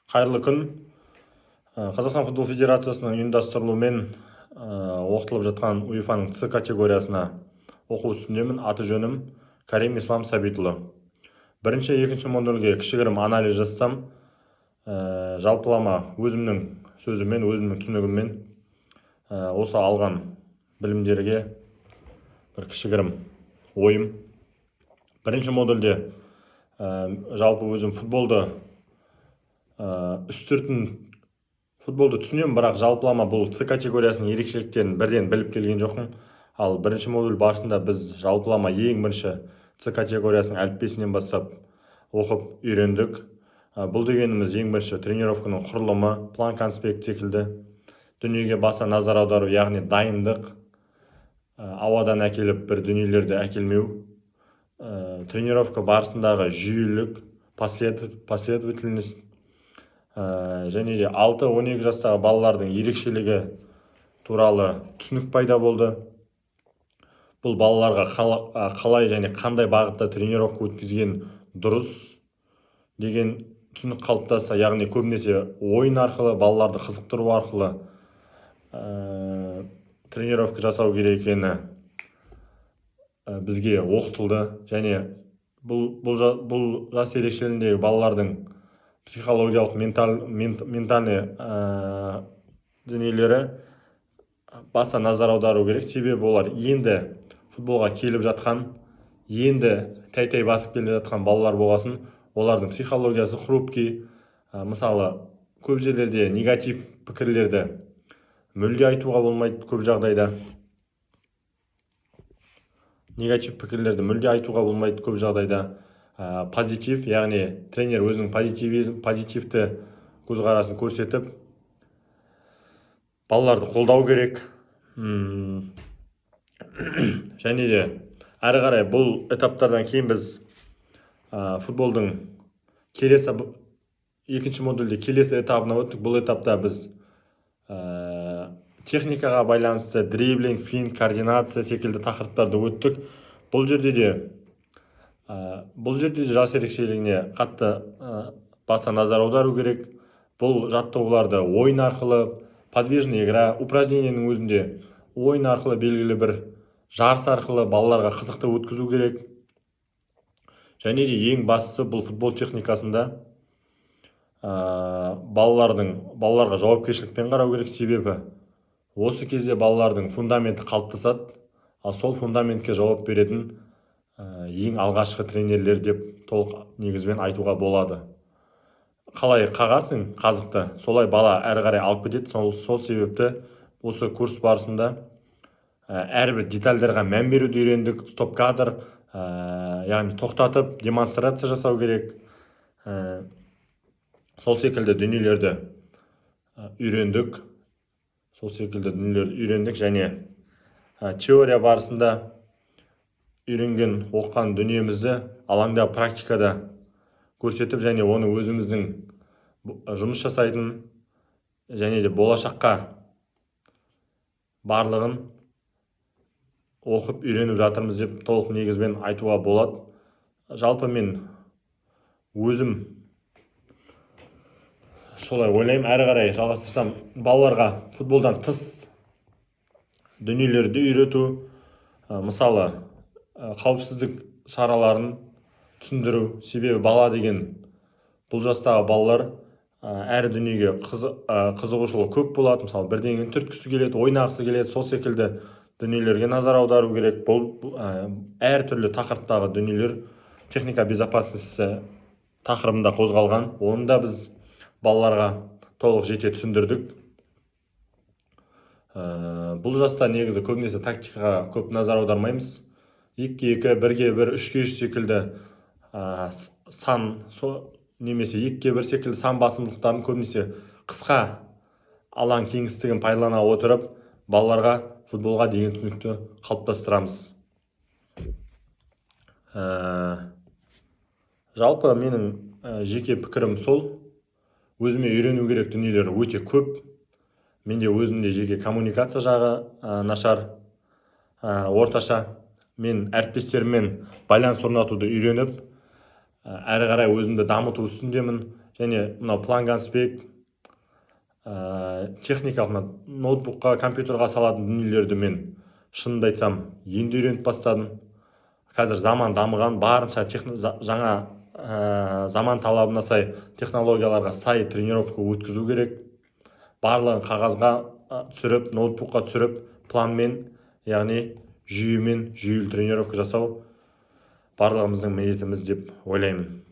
Қайырлы күн. Қазақстан футбол федерациясының ұйымдастырылуымен оқытылып жатқан УЕФАның С категориясына оқу үстіндемін. Аты жөнім Карим Ислам Сабитұлы. Бірінші, екінші модульге кішігірім анализ жасасам, жалпылама өзімнің сөзіммен, өзімнің түсінігіммен осы алған білімдерге бір кішігірім ойым. Бірінші модульде жалпы өзім футболды үстіртін футболды түсінемін, бірақ жалпылама бұл С категориясының ерекшеліктерін бірден біліп келген жоқпын. Ал бірінші модуль барысында біз жалпылама ең бірінші С категориясының әліппесінен бастап оқып үйрендік. Бұл дегеніміз ең бірінші тренировканың құрылымы, план конспект секілді дүниеге баса назар аудару, яғни дайындық, ауадан әкеліп бір дүниелерді әкелмеу, тренировка барысындағы жүйелік, последовательность, және де 6-12 жастағы балалардың ерекшелігі туралы түсінік пайда болды. Бұл балаларға қалай және қандай бағытта тренировка өткізген дұрыс деген түсінік қалыптасса, яғни көбінесе ойын арқылы, балаларды қызықтыру арқылы тренировка жасау керек екені бізге оқытылды. Және бұл жас ерекшелігіндегі балалардың психологиялық, ментальный дүниелері баса назар аудару керек. Себебі олар енді футболға келіп жатқан, енді тәй-тәй басып келе жатқан балалар болғасын, олардың психологиясы хрупкий. Мысалы, көп жерлерде негатив пікірлерді мүлде айтуға болмайды. Көп жағдайда негатив пікірлерді мүлде айтуға болмайды. Көп жағдайда позитив, яғни тренер өзінің позитивті көзқарасын көрсетіп, балаларды қолдау керек. Және де әрі қарай бұл этаптардан кейін біз футболдың екінші модульде келесі этабына өттік. Бұл этапта біз техникаға байланысты дриблинг, финт, координация секілді тақырыптарды өттік. Бұл жерде де жас ерекшелігіне қатты баса назар аудару керек. Бұл жаттығуларды ойын арқылы, подвижный игра, упражнениенің өзінде ойын арқылы, белгілі бір жарыс арқылы балаларға қызықты өткізу керек. Және де ең бастысы бұл футбол техникасында балаларға жауапкершілікпен қарау керек. Себебі осы кезде балалардың фундаменті қалыптасады, ал сол фундаментке жауап беретін ең алғашқы тренерлер деп толық негізбен айтуға болады. Қалай қағасың қазықты, солай бала әрі қарай алып кетеді. Сол себепті осы курс барысында әрбір детальдарға мән беруді үйрендік. Стоп-кадр, яғни тоқтатып демонстрация жасау керек. Сол секілді дүниелерді үйрендік. Және теория барысында үйренген, оққан дүниемізді алаңда практикада көрсетіп, және оны өзіміздің жұмыс жасайтын, және де болашаққа барлығын оқып үйреніп жатырмыз деп толық негізбен айтуға болады. Жалпы мен өзім солай ойлаймын. Әрі қарай жалғастырсам, балаларға футболдан тыс дүниелерді үйрету, мысалы қауіпсіздік шараларын түсіндіру. Себебі бала деген, бұл жастағы балалар әр дүниеге қызығушылығы көп болады. Мысалы бірдеңені түрткісі келеді, ойнағысы келеді. Сол секілді дүниелерге назар аудару керек. Бұл әр түрлі тақырыптағы дүниелер техника безопасности тақырыбында қозғалған. Оны да біз балаларға толық жете түсіндірдік. Бұл жаста негізі көбінесе тактикаға көп назар аудармаймыз. 2-2, 1-1, 3-3 секілді сан, немесе 2-1 секілді сан басымдылықтарын көбінесе қысқа алаң кеңістігін пайдалана отырып, балаларға футболға деген түсінікті қалыптастырамыз. Жалпы менің жеке пікірім сол. Өзіме үйрену керек дүниелер өте көп. Менде өзімде жеке коммуникация жағы нашар, орташа. Мен әріптестеріммен байланыс орнатуды үйреніп, әрі қарай өзімді дамыту үстіндемін. және мынау планганспек техникалық мына ноутбукқа компьютерға салатын дүниелерді мен шынымды айтсам енді үйреніп бастадым. Қазір заман дамыған, барынша жаңа заман талабына сай технологияларға сай тренировка өткізу керек. Барлығын қағазға түсіріп, ноутбукқа түсіріп, планмен, яғни жүйемен жүйелі тренировка жасау барлығымыздың міндетіміз деп ойлаймын.